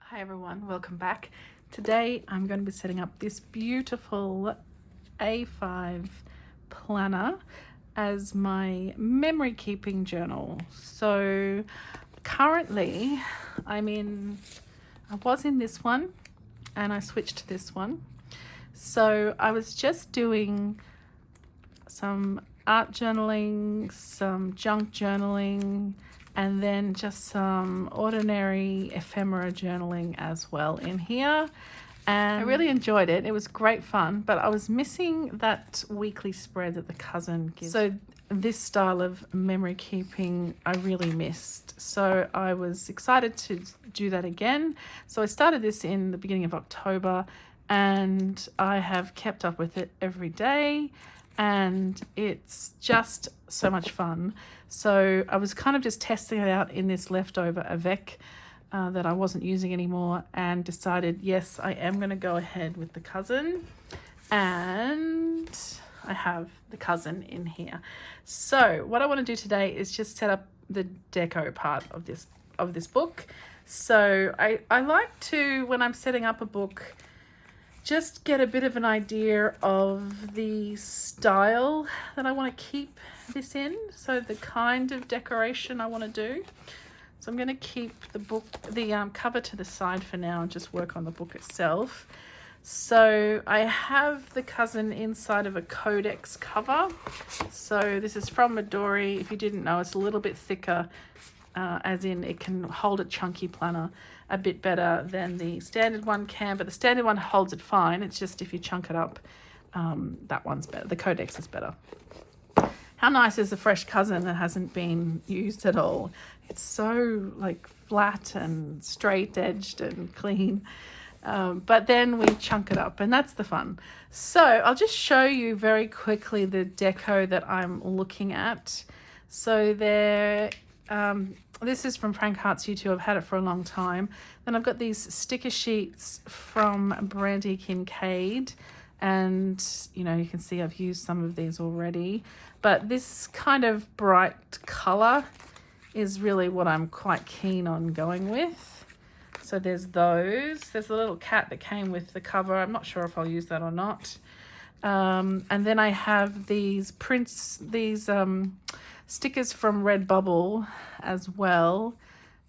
Hi everyone, welcome back. Today I'm going to be setting up this beautiful A5 planner as my memory keeping journal. So currently I was in this one and I switched to this one. So I was just doing some art journaling, some junk journaling, and then just some ordinary ephemera journaling as well in here. And I really enjoyed it. It was great fun, but I was missing that weekly spread that the cousin gives. So this style of memory keeping I really missed. So I was excited to do that again. So I started this in the beginning of October and I have kept up with it every day. And it's just so much fun. So I was kind of just testing it out in this leftover avec that I wasn't using anymore, and decided, yes, I am going to go ahead with the cousin. And I have the cousin in here. So what I want to do today is just set up the deco part of this book. So I like to, when I'm setting up a book, just get a bit of an idea of the style that I want to keep this in. So the kind of decoration I want to do. So I'm going to keep the cover to the side for now and just work on the book itself. So I have the cousin inside of a codex cover. So this is from Midori. If you didn't know, it's a little bit thicker, as in it can hold a chunky planner a bit better than the standard one can, but the standard one holds it fine. It's just if you chunk it up, that one's better. The codex is better. How nice is a fresh cousin that hasn't been used at all? It's so like flat and straight edged and clean. But then we chunk it up and that's the fun. So I'll just show you very quickly the deco that I'm looking at. So this is from Frank Hart's YouTube. I've had it for a long time. Then I've got these sticker sheets from Brandy Kincaid. And, you know, you can see I've used some of these already. But this kind of bright colour is really what I'm quite keen on going with. So there's those. There's a little cat that came with the cover. I'm not sure if I'll use that or not. And then I have these stickers from Redbubble as well,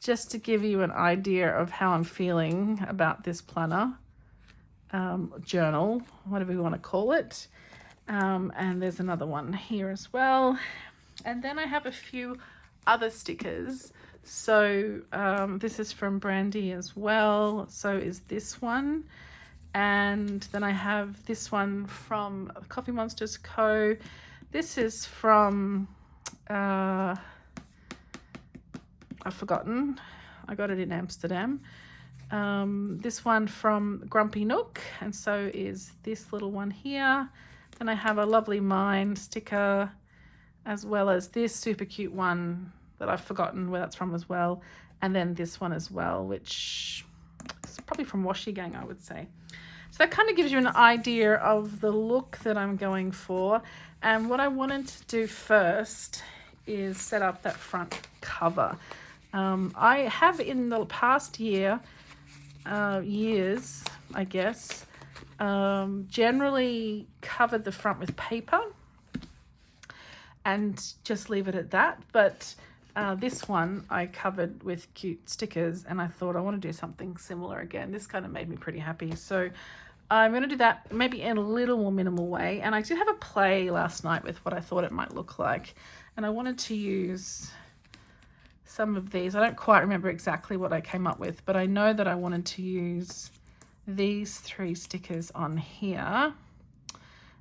just to give you an idea of how I'm feeling about this planner, journal, whatever you want to call it. And there's another one here as well. And then I have a few other stickers. So this is from Brandy as well. So is this one. And then I have this one from Coffee Monsters Co. This is from I've forgotten. I got it in Amsterdam. This one from Grumpy Nook, and so is this little one here. Then I have a Lovely Mind sticker, as well as this super cute one that I've forgotten where that's from as well. And then this one as well, which is probably from Washi Gang, I would say. So that kind of gives you an idea of the look that I'm going for. And what I wanted to do first is set up that front cover. I have in the past years, I guess, generally covered the front with paper and just leave it at that. But this one I covered with cute stickers, and I thought I want to do something similar again. This kind of made me pretty happy. So I'm going to do that maybe in a little more minimal way. And I did have a play last night with what I thought it might look like. And I wanted to use some of these. I don't quite remember exactly what I came up with, but I know that I wanted to use these 3 stickers on here.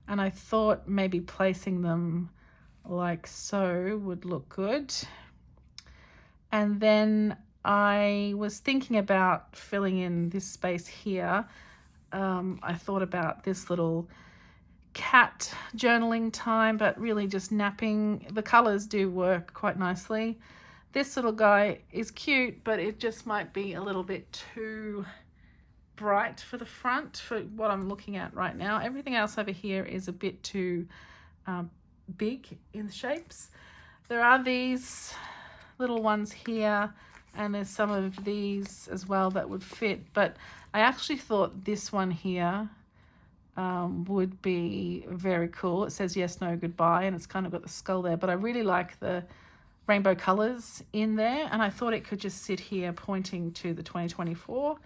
And I thought maybe placing them like so would look good. And then I was thinking about filling in this space here. I thought about this little cat journaling time, but really just napping. The colors do work quite nicely. This little guy is cute, but it just might be a little bit too bright for the front for what I'm looking at right now. Everything else over here is a bit too big in shapes. There are these little ones here And there's some of these as well that would fit, but I actually thought this one here would be very cool. It says yes, no, goodbye, and it's kind of got the skull there, but I really like the rainbow colors in there, and I thought it could just sit here pointing to the 2024.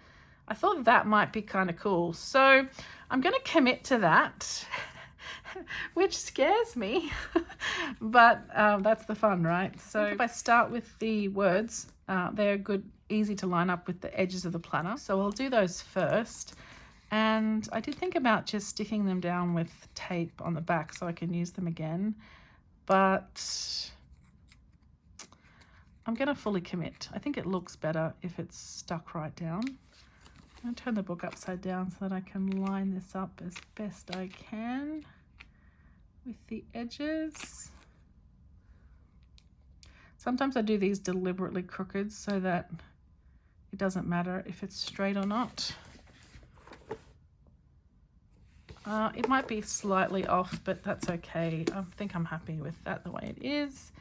I thought that might be kind of cool, so I'm going to commit to that. Which scares me, but that's the fun, right? So if I start with the words, they're good, easy to line up with the edges of the planner. So I'll do those first. And I did think about just sticking them down with tape on the back so I can use them again, but I'm going to fully commit. I think it looks better if it's stuck right down. I'm going to turn the book upside down so that I can line this up as best I can with the edges. Sometimes I do these deliberately crooked so that it doesn't matter if it's straight or not. It might be slightly off, but that's okay. I think I'm happy with that the way it is.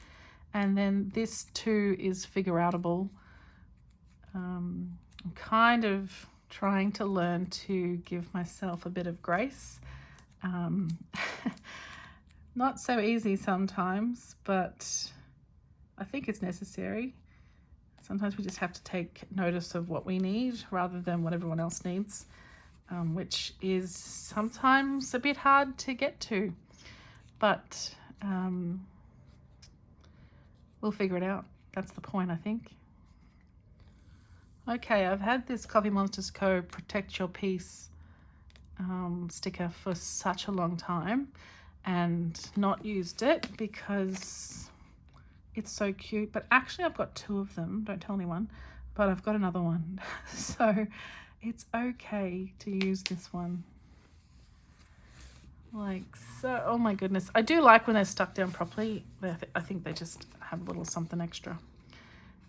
And then this too is figure outable. I'm kind of trying to learn to give myself a bit of grace. Not so easy sometimes, but I think it's necessary. Sometimes we just have to take notice of what we need rather than what everyone else needs, which is sometimes a bit hard to get to, but we'll figure it out. That's the point, I think. Okay, I've had this Coffee Monsters Co. Protect Your Peace sticker for such a long time and not used it because it's so cute. But actually I've got two of them, don't tell anyone, but I've got another one. So it's okay to use this one. Like so. Oh my goodness. I do like when they're stuck down properly. I think they just have a little something extra.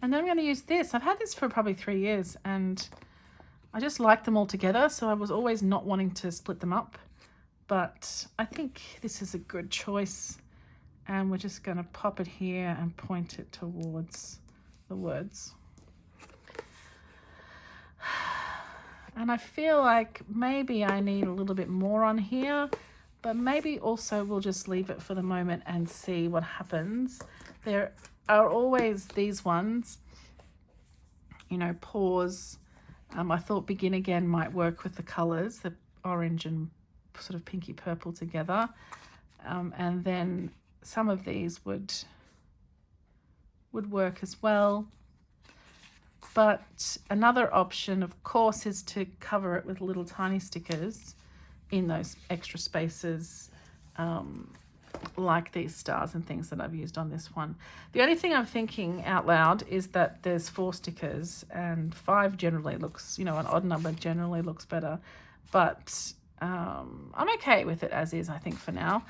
And then I'm going to use this. I've had this for probably 3 years and I just like them all together. So I was always not wanting to split them up. But I think this is a good choice. And we're just going to pop it here and point it towards the words. And I feel like maybe I need a little bit more on here, but maybe also we'll just leave it for the moment and see what happens. There are always these ones, you know, pause. I thought begin again might work with the colors, the orange and sort of pinky purple together. And then some of these would work as well. But another option, of course, is to cover it with little tiny stickers in those extra spaces, like these stars and things that I've used on this one. The only thing I'm thinking out loud is that there's 4 stickers and 5 generally looks, you know, an odd number generally looks better. But I'm okay with it as is, I think, for now.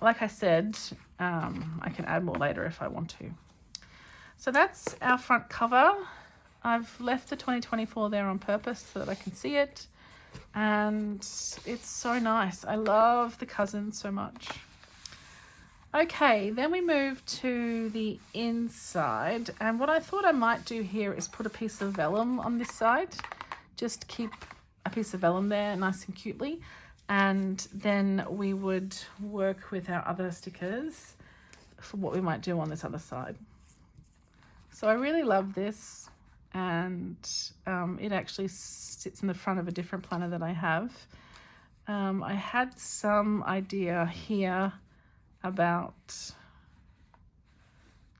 Like I said, I can add more later if I want to. So that's our front cover. I've left the 2024 there on purpose so that I can see it. And it's so nice. I love the cousins so much. Okay, then we move to the inside. And what I thought I might do here is put a piece of vellum on this side. Just keep a piece of vellum there nice and cutely. And then we would work with our other stickers for what we might do on this other side. So I really love this. And it actually sits in the front of a different planner that I have. I had some idea here about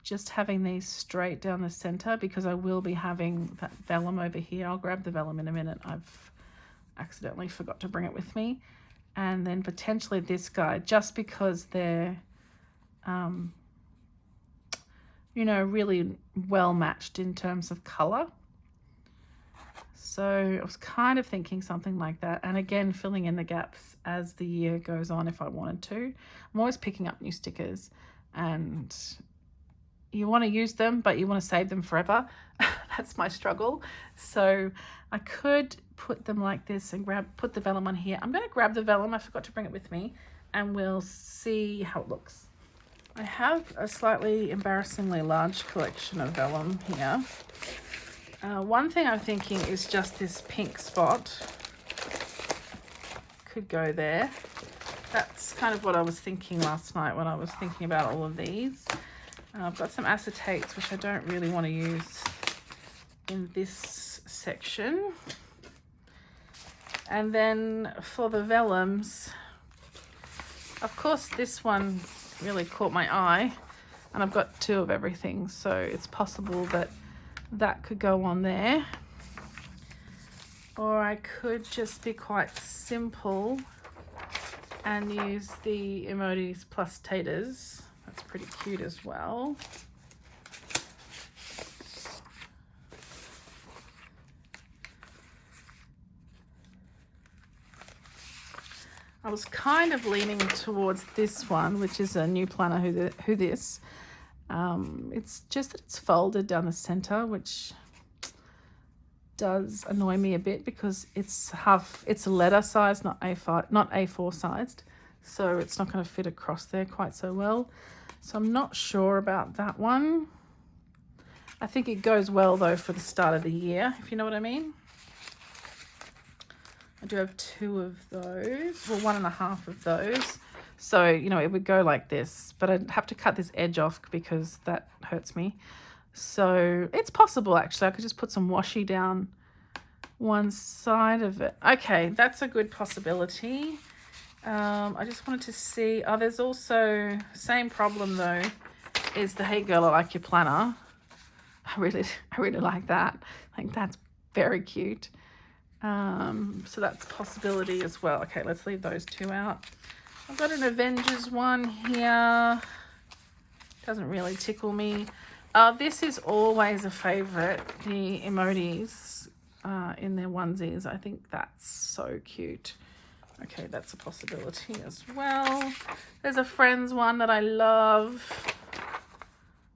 just having these straight down the center because I will be having that vellum over here. I'll grab the vellum in a minute. I've accidentally forgot to bring it with me. And then potentially this guy, just because they're you know, really well matched in terms of color. So I was kind of thinking something like that. And again, filling in the gaps as the year goes on if I wanted to. I'm always picking up new stickers and you want to use them, but you want to save them forever. That's my struggle. So I could put them like this and put the vellum on here. I'm going to grab the vellum. I forgot to bring it with me and we'll see how it looks. I have a slightly embarrassingly large collection of vellum here. One thing I'm thinking is just this pink spot could go there. That's kind of what I was thinking last night when I was thinking about all of these. I've got some acetates, which I don't really want to use in this section. And then for the vellums, of course, this one really caught my eye, and I've got 2 of everything, so it's possible that that could go on there. Or I could just be quite simple and use the emojis plus taters. That's pretty cute as well. I was kind of leaning towards this one, which is a new planner, Who This. It's just that it's folded down the center, which does annoy me a bit because it's a letter size, not A4 sized, so it's not going to fit across there quite so well. So I'm not sure about that one. I think it goes well though for the start of the year, if you know what I mean. I do have 2 of those, well 1.5 of those. So, you know, it would go like this, but I'd have to cut this edge off because that hurts me. So it's possible, actually. I could just put some washi down one side of it. Okay, that's a good possibility. I just wanted to see, there's also, same problem though, is the Hey Girl, I Like Your Planner. I really like that. I think that's very cute. So that's a possibility as well. Okay, let's leave those 2 out. I've got an Avengers one here. Doesn't really tickle me. This is always a favorite, the emojis in their onesies. I think that's so cute. Okay, that's a possibility as well. There's a Friends one that I love.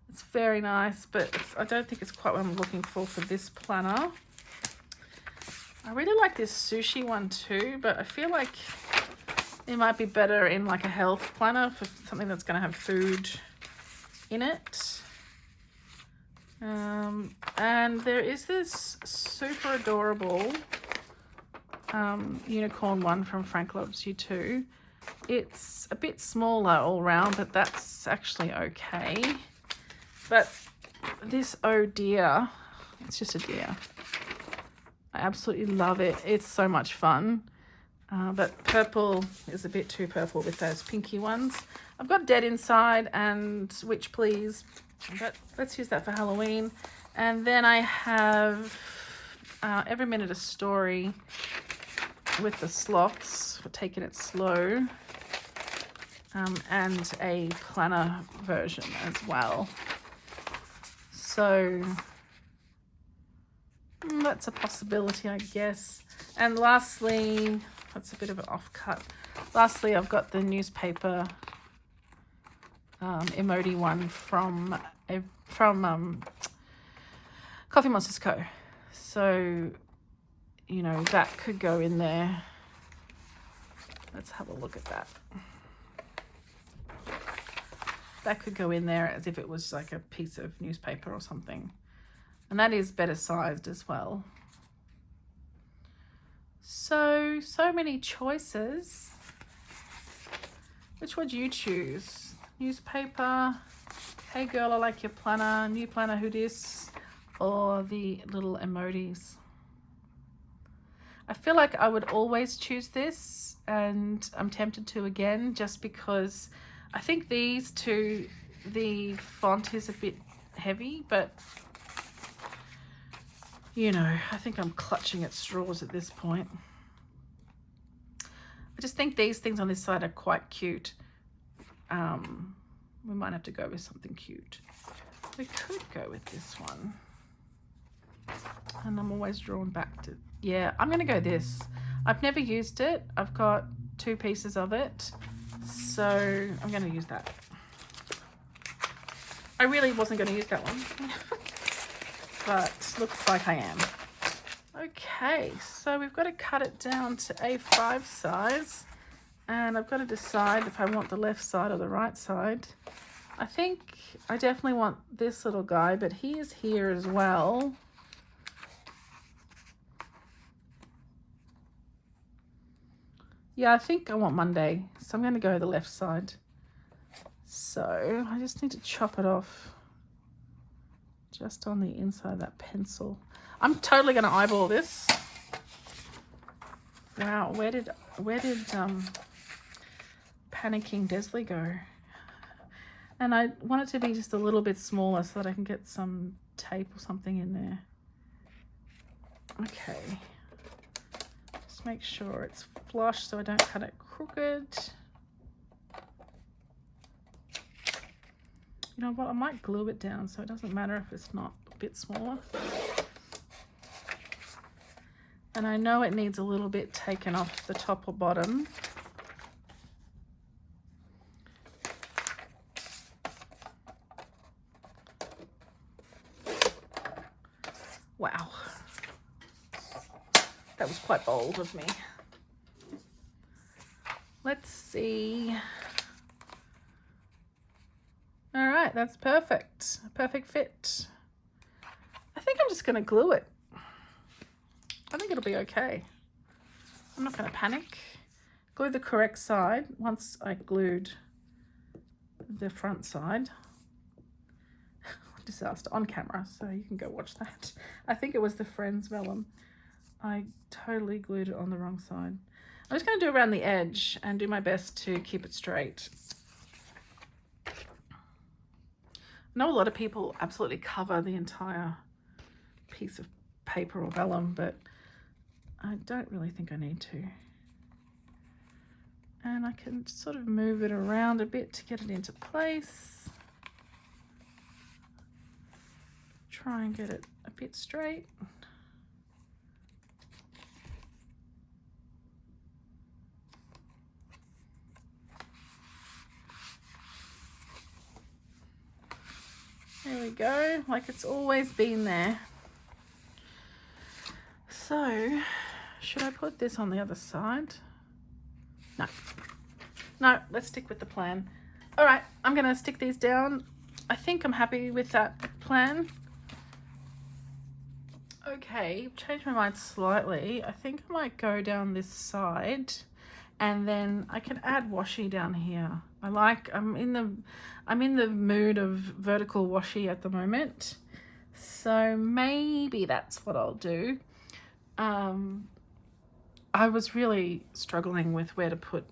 It's very nice, but I don't think it's quite what I'm looking for this planner. I really like this sushi one too, but I feel like it might be better in like a health planner for something that's going to have food in it. And there is this super adorable unicorn one from Frank Loves You Too. It's a bit smaller all round, but that's actually okay. But this, oh dear, it's just a deer. I absolutely love it. It's so much fun. But purple is a bit too purple with those pinky ones. I've got Dead Inside and Witch Please, but let's use that for Halloween. And then I have Every Minute a Story with the sloths for taking it slow, and a planner version as well. So that's a possibility, I guess. And lastly, that's a bit of an offcut. Lastly, I've got the newspaper emoji one from Coffee Monsters Co. So, you know, that could go in there. Let's have a look at that. That could go in there as if it was like a piece of newspaper or something. And that is better sized as well. So many choices. Which would you choose? Newspaper, Hey Girl, I Like Your Planner, New Planner, Who Dis, or the little emojis? I feel like I would always choose this, and I'm tempted to again, just because I think these 2, the font is a bit heavy, but you know, I think I'm clutching at straws at this point. I just think these things on this side are quite cute. We might have to go with something cute. We could go with this one. And I'm always drawn back to, yeah, I'm going to go this. I've never used it. I've got 2 pieces of it. So I'm going to use that. I really wasn't going to use that one. But looks like I am. Okay, so we've got to cut it down to A5 size. And I've got to decide if I want the left side or the right side. I think I definitely want this little guy, but he is here as well. Yeah, I think I want Monday, so I'm going to go the left side. So I just need to chop it off just on the inside of that pencil. I'm totally going to eyeball this. Wow, where did Panicking Desley go? And I want it to be just a little bit smaller so that I can get some tape or something in there. Okay. Just make sure it's flush so I don't cut it crooked. You know what, I might glue it down so it doesn't matter if it's not a bit smaller. And I know it needs a little bit taken off the top or bottom. Wow. That was quite bold of me. Let's see. All right, that's perfect. Perfect fit. I think I'm just going to glue it. I think it'll be okay. I'm not going to panic. Glue the correct side once I glued the front side. Disaster on camera, so you can go watch that. I think it was the Friends vellum. I totally glued it on the wrong side. I'm just going to do around the edge and do my best to keep it straight. I know a lot of people absolutely cover the entire piece of paper or vellum, but I don't really think I need to. And I can sort of move it around a bit to get it into place. Try and get it a bit straight. There we go, like it's always been there. So, should I put this on the other side? No. No, let's stick with the plan. All right, I'm gonna stick these down. I think I'm happy with that plan. Okay, changed my mind slightly. I think I might go down this side and then I can add washi down here. I'm in the mood of vertical washi at the moment. So maybe that's what I'll do. I was really struggling with where to put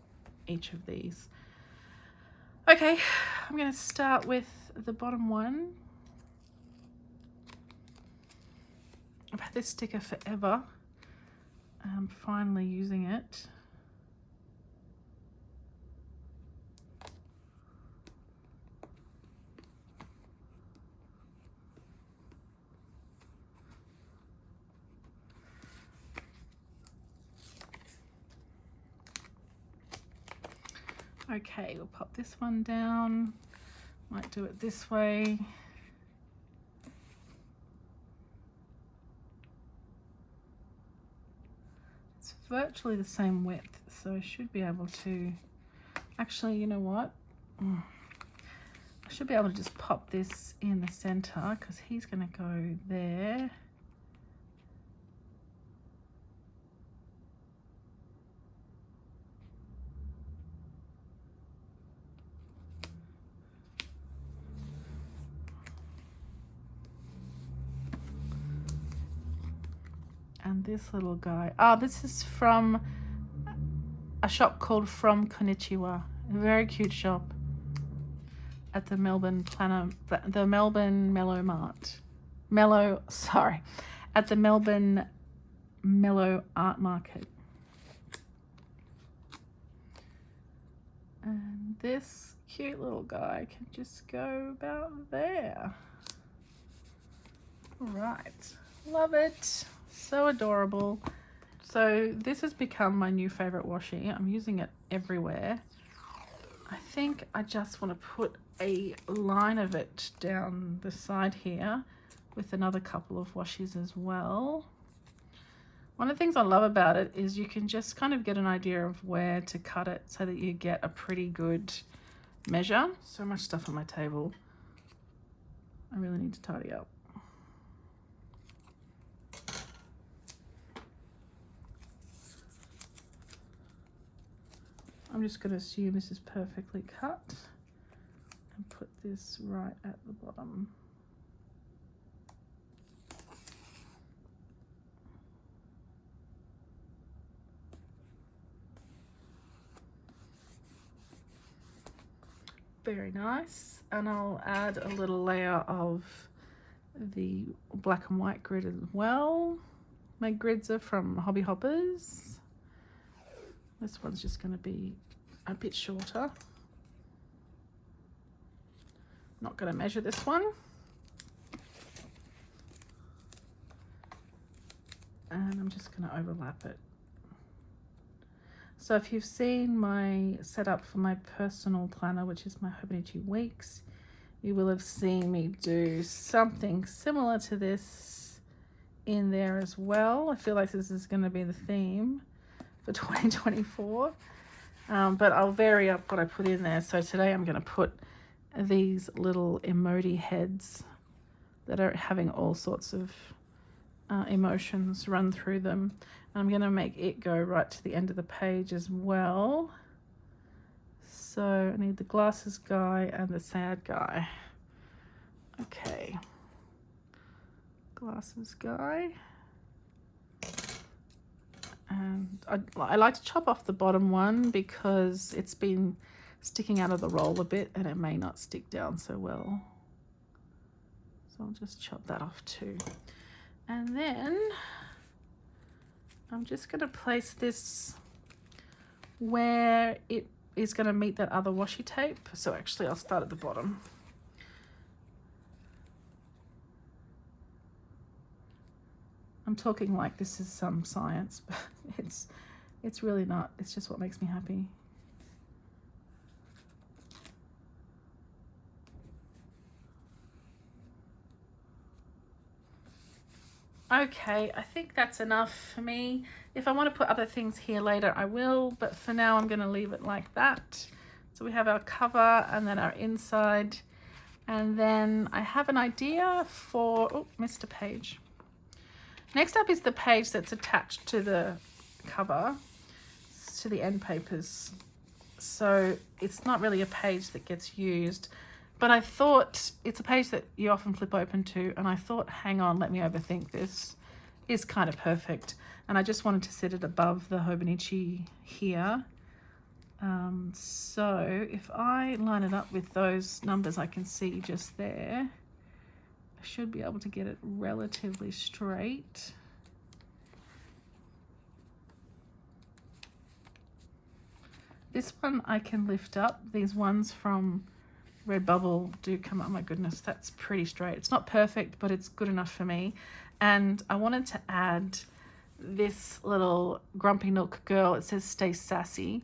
each of these. Okay, I'm going to start with the bottom one. I've had this sticker forever. I'm finally using it. Okay, we'll pop this one down. Might do it this way. It's virtually the same width, so I should be able to, actually, you know what? I should be able to just pop this in the center because he's going to go there. And this little guy, this is from a shop called From Konnichiwa, a very cute shop at the Melbourne Mellow Mart. At the Melbourne Mellow Art Market. And this cute little guy can just go about there. All right, love it. So adorable. So this has become my new favorite washi. I'm using it everywhere. I think I just want to put a line of it down the side here with another couple of washis as well. One of the things I love about it is you can just kind of get an idea of where to cut it so that you get a pretty good measure. So much stuff on my table. I really need to tidy up. I'm just going to assume this is perfectly cut and put this right at the bottom. Very nice. And I'll add a little layer of the black and white grid as well. My grids are from Hobby Hoppers. This one's just going to be a bit shorter. Not going to measure this one. And I'm just going to overlap it. So if you've seen my setup for my personal planner, which is my Hobonichi Weeks, you will have seen me do something similar to this in there as well. I feel like this is going to be the theme for 2024, but I'll vary up what I put in there. So today I'm going to put these little emoji heads that are having all sorts of emotions run through them. I'm going to make it go right to the end of the page as well. So I need the glasses guy and the sad guy. Okay. Glasses guy. And I like to chop off the bottom one because it's been sticking out of the roll a bit and it may not stick down so well. So I'll just chop that off too. And then I'm just going to place this where it is going to meet that other washi tape. So actually I'll start at the bottom. I'm talking like this is some science, but it's really not. It's just what makes me happy. Okay, I think that's enough for me. If I want to put other things here later, I will, but for now I'm going to leave it like that. So we have our cover and then our inside. And then I have an idea for, oh, missed a page. Next up is the page that's attached to the cover, to the end papers. So it's not really a page that gets used, but I thought it's a page that you often flip open to, and I thought, hang on, let me overthink this. Is kind of perfect. And I just wanted to set it above the Hobonichi here. So if I line it up with those numbers I can see just there, I should be able to get it relatively straight. This one I can lift up. These ones from Redbubble do come up. Oh my goodness, that's pretty straight. It's not perfect, but it's good enough for me. And I wanted to add this little Grumpy Nook girl. It says stay sassy.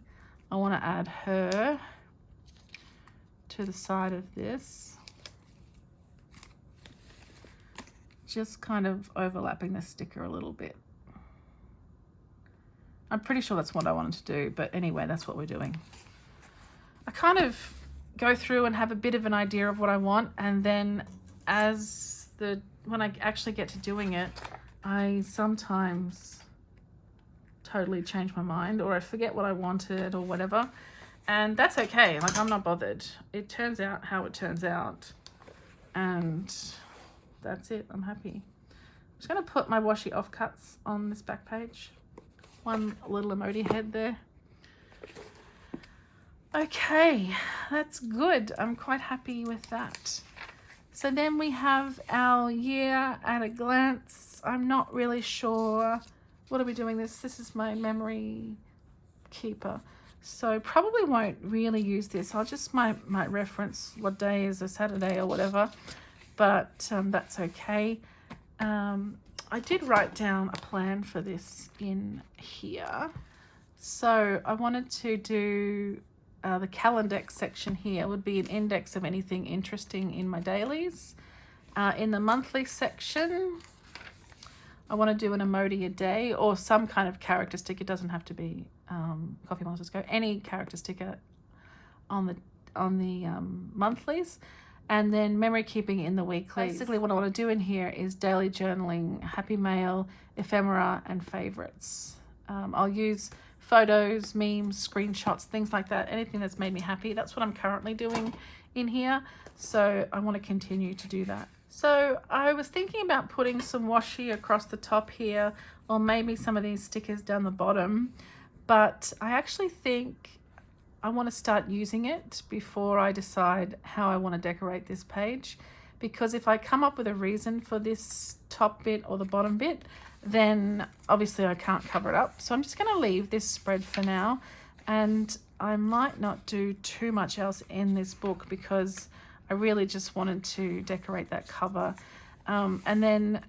I want to add her to the side of this. Just kind of overlapping the sticker a little bit. I'm pretty sure that's what I wanted to do, but anyway, that's what we're doing. I kind of go through and have a bit of an idea of what I want, and then when I actually get to doing it, I sometimes totally change my mind, or I forget what I wanted or whatever, and that's okay. Like, I'm not bothered. It turns out how it turns out, and that's it. I'm happy. I'm just going to put my washi offcuts on this back page. One little emoji head there. Okay, that's good. I'm quite happy with that. So then we have our year at a glance. I'm not really sure. What are we doing this? This is my memory keeper. So probably won't really use this. I'll just might reference what day is a Saturday or whatever, but that's okay. I did write down a plan for this in here. So I wanted to do the Calendex section here would be an index of anything interesting in my dailies. In the monthly section, I want to do an emoji a day or some kind of character sticker. It doesn't have to be Coffee Monsters Go. Any character sticker on the monthlies. And then memory keeping in the weekly. Basically what I want to do in here is daily journaling, happy mail, ephemera, and favorites. I'll use photos, memes, screenshots, things like that, anything that's made me happy. That's what I'm currently doing in here, so I want to continue to do that. So I was thinking about putting some washi across the top here, or maybe some of these stickers down the bottom, but I actually think I want to start using it before I decide how I want to decorate this page, because if I come up with a reason for this top bit or the bottom bit, then obviously I can't cover it up. So I'm just going to leave this spread for now, and I might not do too much else in this book because I really just wanted to decorate that cover. And then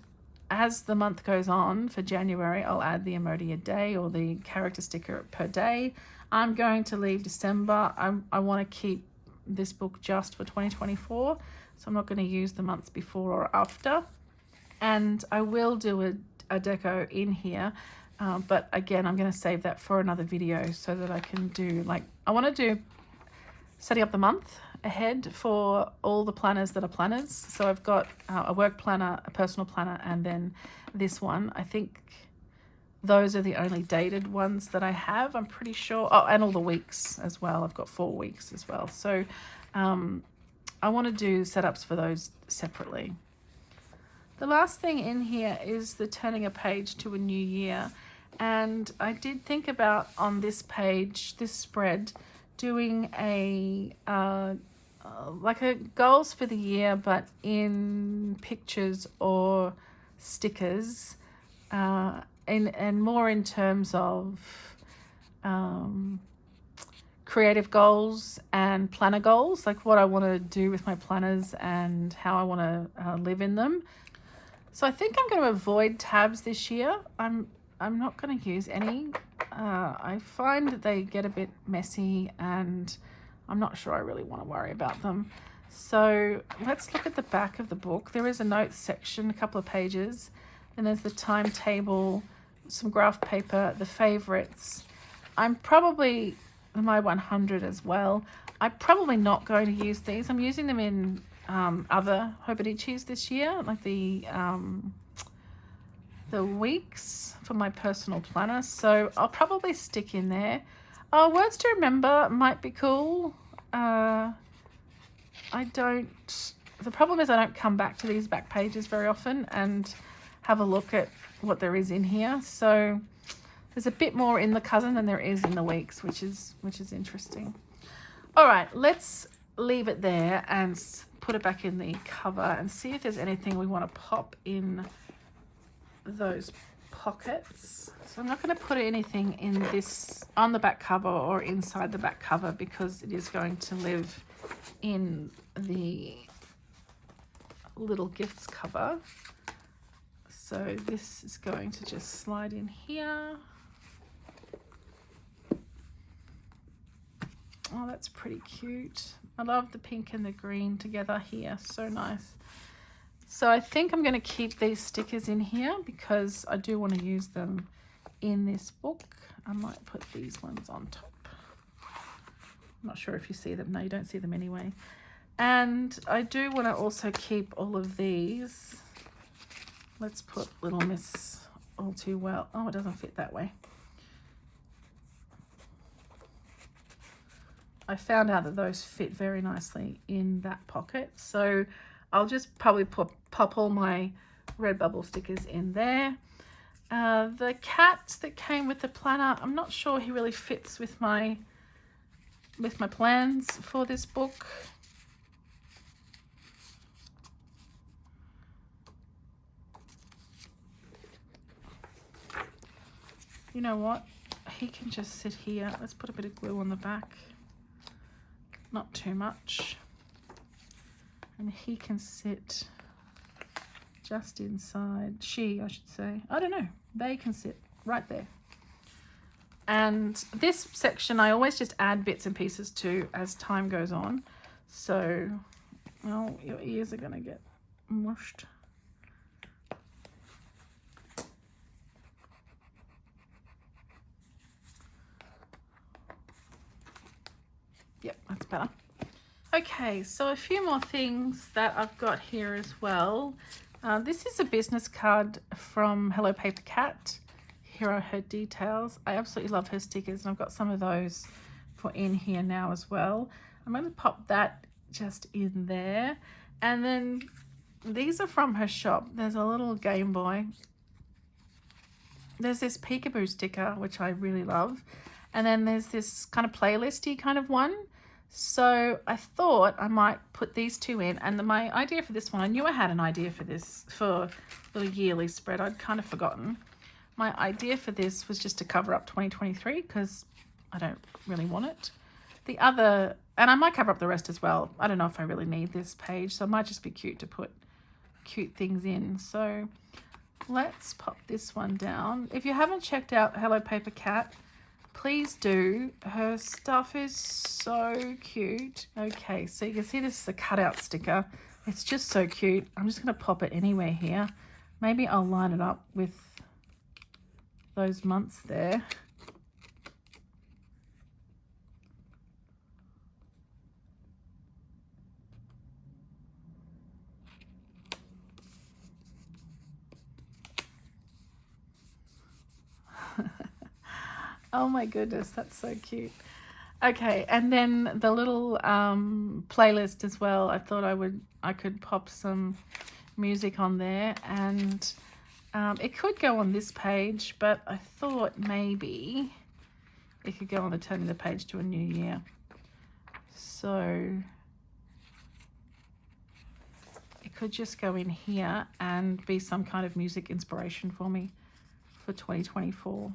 as the month goes on for January, I'll add the emoji a day or the character sticker per day. I'm going to leave December. I want to keep this book just for 2024, so I'm not going to use the months before or after. And I will do a deco in here, but again, I'm going to save that for another video so that I can do, like, I want to do setting up the month ahead for all the planners that are planners. So I've got a work planner, a personal planner, and then this one. I think those are the only dated ones that I have, I'm pretty sure. Oh, and all the weeks as well. I've got 4 weeks as well. So I want to do setups for those separately. The last thing in here is the turning a page to a new year. And I did think about on this page, this spread, doing a like a goals for the year, but in pictures or stickers, and more in terms of creative goals and planner goals, like what I want to do with my planners and how I want to live in them. So I think I'm going to avoid tabs this year. I'm not going to use any. I find that they get a bit messy and I'm not sure I really want to worry about them. So let's look at the back of the book. There is a notes section, a couple of pages, and there's the timetable, some graph paper, the favorites. I'm probably my 100 as well. I'm probably not going to use these. I'm using them in other Hobonichis this year, like the weeks for my personal planner. So I'll probably stick in there. Oh, words to remember might be cool. The problem is I don't come back to these back pages very often and have a look at what there is in here. So there's a bit more in the cousin than there is in the weeks, which is interesting. All right, let's leave it there and put it back in the cover and see if there's anything we want to pop in those pockets. So I'm not going to put anything in this on the back cover or inside the back cover because it is going to live in the little gifts cover. So this is going to just slide in here. Oh, that's pretty cute. I love the pink and the green together here. So nice. So I think I'm going to keep these stickers in here because I do want to use them in this book. I might put these ones on top. I'm not sure if you see them. No, you don't see them anyway. And I do want to also keep all of these. Let's put Little Miss All Too Well. Oh, it doesn't fit that way. I found out that those fit very nicely in that pocket. So I'll just probably pop all my Redbubble stickers in there. The cat that came with the planner, I'm not sure he really fits with my plans for this book. You know what? He can just sit here. Let's put a bit of glue on the back. Not too much. And he can sit just inside. She, I should say. I don't know. They can sit right there. And this section I always just add bits and pieces to as time goes on. So, well, your ears are going to get mushed. Yep, that's better. Okay, so a few more things that I've got here as well. This is a business card from Hello Paper Cat. Hero Her Details. I absolutely love her stickers, and I've got some of those for in here now as well. I'm going to pop that just in there. And then these are from her shop. There's a little Game Boy. There's this peekaboo sticker, which I really love. And then there's this kind of playlisty kind of one. So I thought I might put these two in. And my idea for this one, I knew I had an idea for this for the yearly spread. I'd kind of forgotten. My idea for this was just to cover up 2023 because I don't really want it. The other, and I might cover up the rest as well. I don't know if I really need this page, so it might just be cute to put cute things in. So let's pop this one down. If you haven't checked out Hello Paper Cat, please do. Her stuff is so cute. Okay, so you can see this is a cutout sticker. It's just so cute. I'm just going to pop it anywhere here. Maybe I'll line it up with those months there. Oh my goodness, that's so cute. Okay, and then the little playlist as well. I thought I could pop some music on there, and it could go on this page, but I thought maybe it could go on the turning the page to a new year. So it could just go in here and be some kind of music inspiration for me for 2024.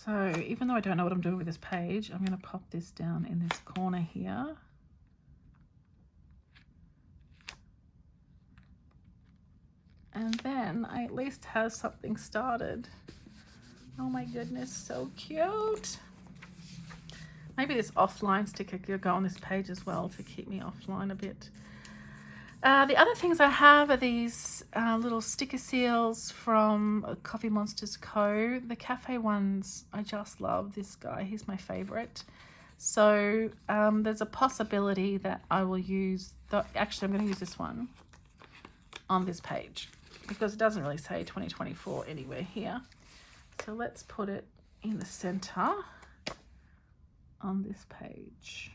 So even though I don't know what I'm doing with this page, I'm going to pop this down in this corner here. And then I at least have something started. Oh my goodness, so cute. Maybe this offline sticker could go on this page as well to keep me offline a bit. The other things I have are these little sticker seals from Coffee Monsters Co. The cafe ones, I just love this guy. He's my favorite. So there's a possibility that I will use, actually I'm going to use this one on this page because it doesn't really say 2024 anywhere here. So let's put it in the center on this page.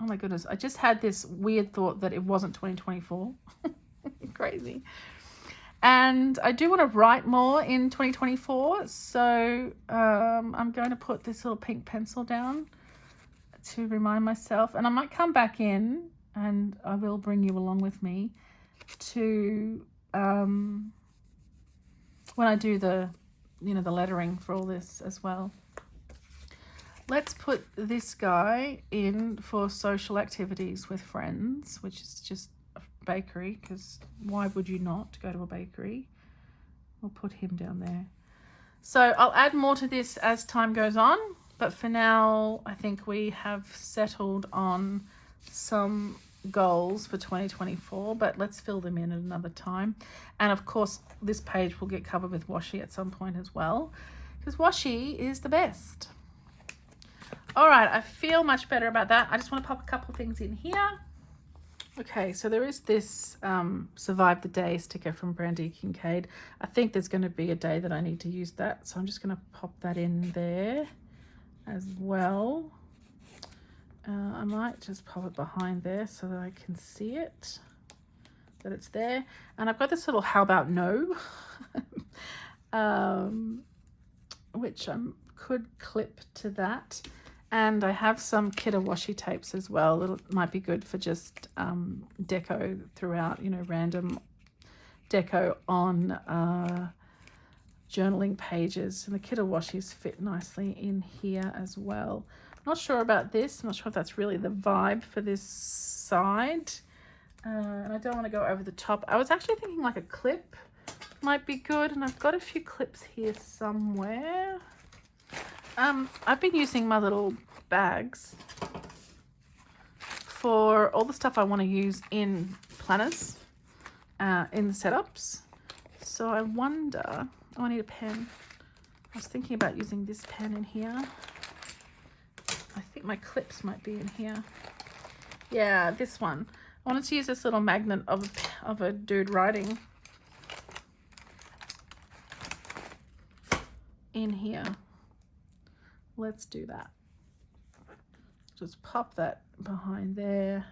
Oh my goodness, I just had this weird thought that it wasn't 2024. Crazy. And I do want to write more in 2024. So I'm going to put this little pink pencil down to remind myself. And I might come back in and I will bring you along with me to when I do the, the lettering for all this as well. Let's put this guy in for social activities with friends, which is just a bakery, because why would you not go to a bakery? We'll put him down there. So I'll add more to this as time goes on, but for now, I think we have settled on some goals for 2024, but let's fill them in at another time. And of course, this page will get covered with washi at some point as well, because washi is the best. All right, I feel much better about that. I just want to pop a couple of things in here. Okay, so there is this Survive the Day sticker from Brandy Kincaid. I think there's going to be a day that I need to use that, so I'm just going to pop that in there as well. I might just pop it behind there so that I can see it, that it's there. And I've got this little How About No, which I could clip to that. And I have some Kidda washi tapes as well. It might be good for just deco throughout, random deco on journaling pages. And the Kidda washis fit nicely in here as well. Not sure about this. I'm not sure if that's really the vibe for this side. And I don't want to go over the top. I was actually thinking like a clip might be good. And I've got a few clips here somewhere. I've been using my little bags for all the stuff I want to use in planners, in the setups. So I wonder, I need a pen. I was thinking about using this pen in here. I think my clips might be in here. Yeah, this one. I wanted to use this little magnet of a dude writing in here. Let's do that. Just pop that behind there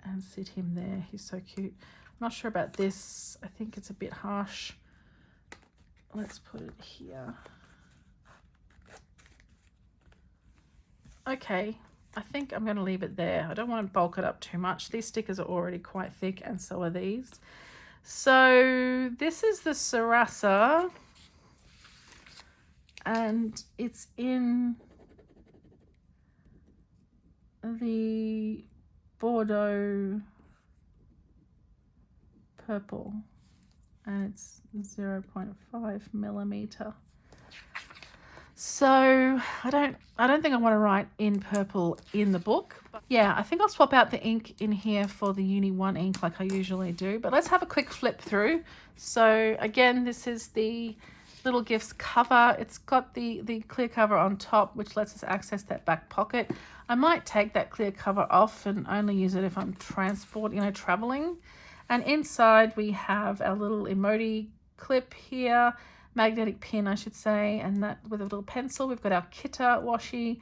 and sit him there. He's so cute. I'm not sure about this. I think it's a bit harsh. Let's put it here. Okay, I think I'm going to leave it there. I don't want to bulk it up too much. These stickers are already quite thick, and so are these. So this is the Sarasa, and it's in the Bordeaux purple, and it's 0.5 millimeter. So I don't think I want to write in purple in the book. Yeah, I think I'll swap out the ink in here for the Uni 1 ink like I usually do. But let's have a quick flip through. So again, this is the Little Gifts cover. It's got the clear cover on top, which lets us access that back pocket. I might take that clear cover off and only use it if I'm traveling. And inside we have our little emoji clip here, magnetic pin I should say, and that with a little pencil. We've got our Kita washi,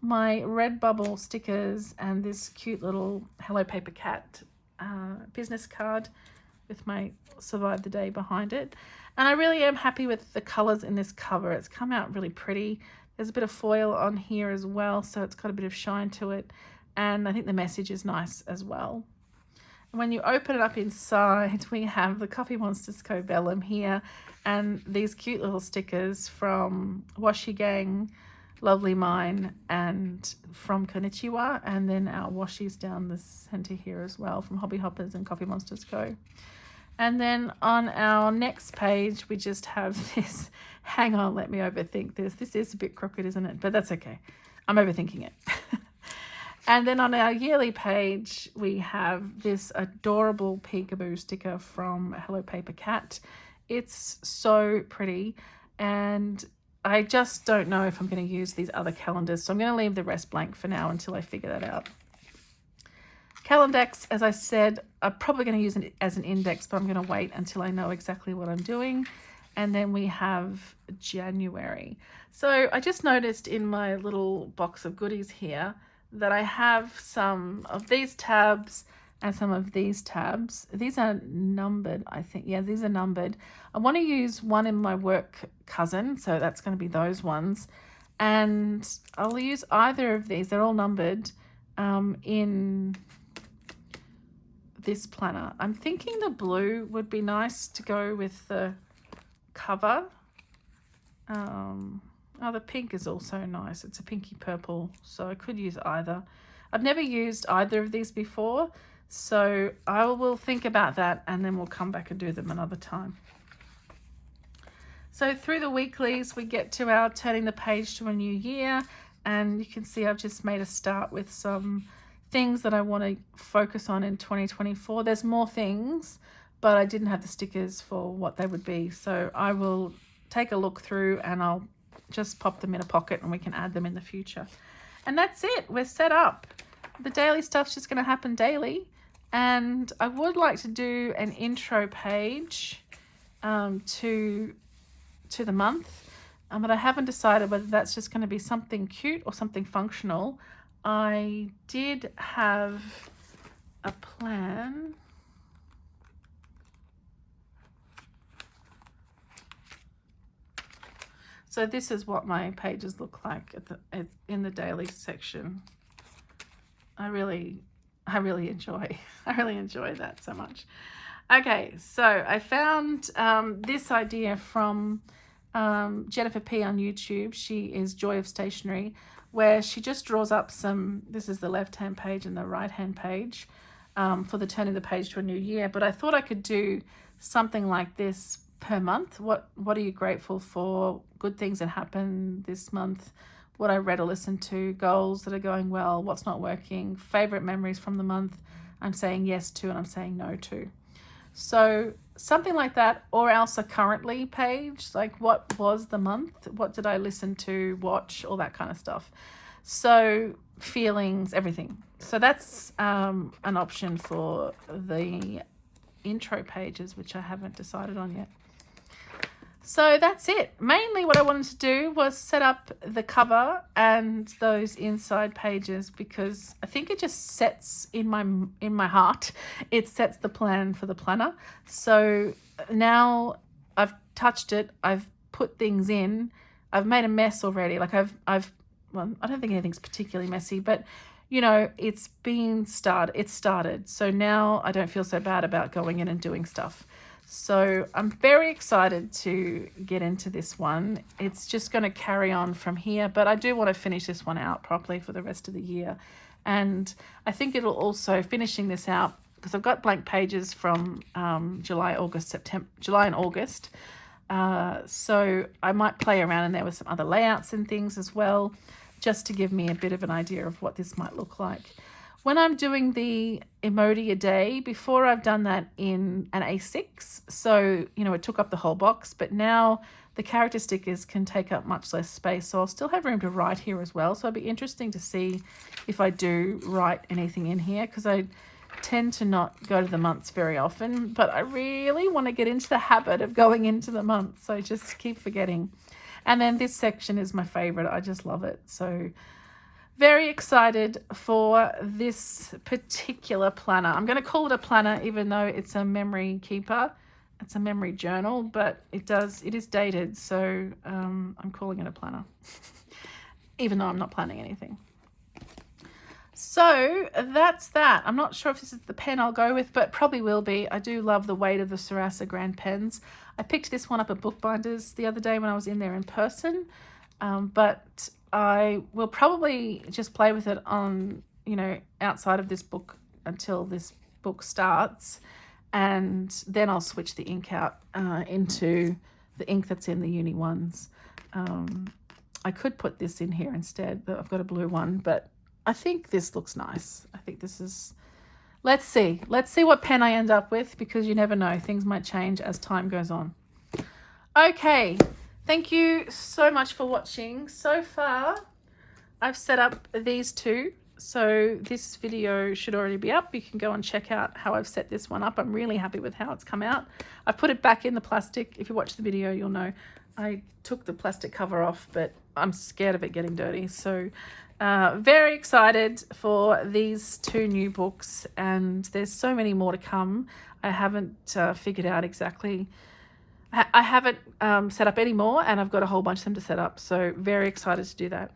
my red bubble stickers, and this cute little Hello Paper Cat business card with my Survive the Day behind it. And I really am happy with the colors in this cover. It's come out really pretty. There's a bit of foil on here as well, so it's got a bit of shine to it, and I think the message is nice as well. And when you open it up inside, we have the Coffee Monsters Co. vellum here, and these cute little stickers from Washi Gang, Lovely Mine, and from Konnichiwa, and then our washies down the center here as well from Hobby Hoppers and Coffee Monsters Co. And then on our next page, we just have this, hang on, let me overthink this. This is a bit crooked, isn't it? But that's okay. I'm overthinking it. And then on our yearly page, we have this adorable peekaboo sticker from Hello Paper Cat. It's so pretty, and I just don't know if I'm going to use these other calendars, so I'm going to leave the rest blank for now until I figure that out. Calendex, as I said, I'm probably going to use it as an index, but I'm going to wait until I know exactly what I'm doing. And then we have January. So I just noticed in my little box of goodies here that I have some of these tabs and some of these tabs. These are numbered, I think. Yeah, these are numbered. I want to use one in my work cousin, so that's going to be those ones. And I'll use either of these. They're all numbered in this planner. I'm thinking the blue would be nice to go with the cover. Oh, the pink is also nice. It's a pinky purple, so I could use either. I've never used either of these before, so I will think about that and then we'll come back and do them another time. So through the weeklies, we get to our turning the page to a new year, and you can see I've just made a start with some things that I want to focus on in 2024. There's more things, but I didn't have the stickers for what they would be. So I will take a look through and I'll just pop them in a pocket and we can add them in the future. And that's it. We're set up. The daily stuff's just going to happen daily. And I would like to do an intro page to the month, but I haven't decided whether that's just going to be something cute or something functional. I did have a plan. So this is what my pages look like in the daily section. I really enjoy that so much. Okay, so I found this idea from Jennifer P on YouTube. She is Joy of Stationery, where she just draws up some, this is the left-hand page and the right-hand page for the turning the page to a new year. But I thought I could do something like this per month. What are you grateful for? Good things that happen this month. What I read or listened to, goals that are going well, what's not working, favorite memories from the month I'm saying yes to and I'm saying no to. So something like that, or else a currently page, like what was the month, what did I listen to, watch, all that kind of stuff. So feelings, everything. So that's an option for the intro pages, which I haven't decided on yet. So that's it. Mainly what I wanted to do was set up the cover and those inside pages, because I think it just sets in my heart, it sets the plan for the planner. So now I've touched it, I've put things in, I've made a mess already. Like well, I don't think anything's particularly messy, but you know, it's started. So now I don't feel so bad about going in and doing stuff. So I'm very excited to get into this one. It's just going to carry on from here, but I do want to finish this one out properly for the rest of the year. And I think it'll also, finishing this out, because I've got blank pages from July and August. So I might play around in there with some other layouts and things as well, just to give me a bit of an idea of what this might look like. When I'm doing the emoji a day, before I've done that in an A6, so, you know, it took up the whole box, but now the character stickers can take up much less space, so I'll still have room to write here as well. So it'll be interesting to see if I do write anything in here, because I tend to not go to the months very often, but I really want to get into the habit of going into the months. So I just keep forgetting. And then this section is my favorite. I just love it. So very excited for this particular planner. I'm going to call it a planner, even though it's a memory keeper. It's a memory journal, but it is dated. So I'm calling it a planner, even though I'm not planning anything. So that's that. I'm not sure if this is the pen I'll go with, but probably will be. I do love the weight of the Sarasa Grand pens. I picked this one up at Bookbinders the other day when I was in there in person, but I will probably just play with it on, you know, outside of this book until this book starts, and then I'll switch the ink out into the ink that's in the uni ones. I could put this in here instead. I've got a blue one, but I think this looks nice. I think this is, let's see what pen I end up with, because you never know, things might change as time goes on. Okay, thank you so much for watching. So far, I've set up these two. So this video should already be up. You can go and check out how I've set this one up. I'm really happy with how it's come out. I've put it back in the plastic. If you watch the video, you'll know I took the plastic cover off, but I'm scared of it getting dirty. So very excited for these two new books, and there's so many more to come. I haven't figured out exactly. I haven't set up any more, and I've got a whole bunch of them to set up. So very excited to do that.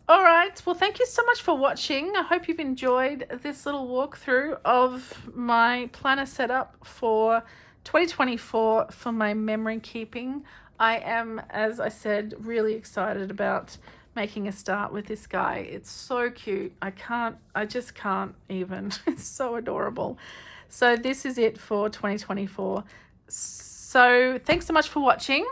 All right. Well, thank you so much for watching. I hope you've enjoyed this little walkthrough of my planner setup for 2024 for my memory keeping. I am, as I said, really excited about making a start with this guy. It's so cute. I just can't even. It's so adorable. So this is it for 2024. So thanks so much for watching.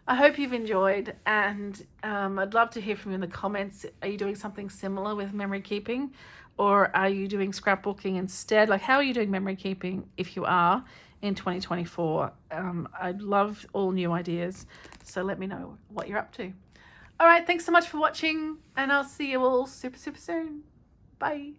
I hope you've enjoyed, and I'd love to hear from you in the comments. Are you doing something similar with memory keeping, or are you doing scrapbooking instead? Like, how are you doing memory keeping if you are in 2024? I'd love all new ideas, so let me know what you're up to. All right, thanks so much for watching, and I'll see you all super, super soon. Bye.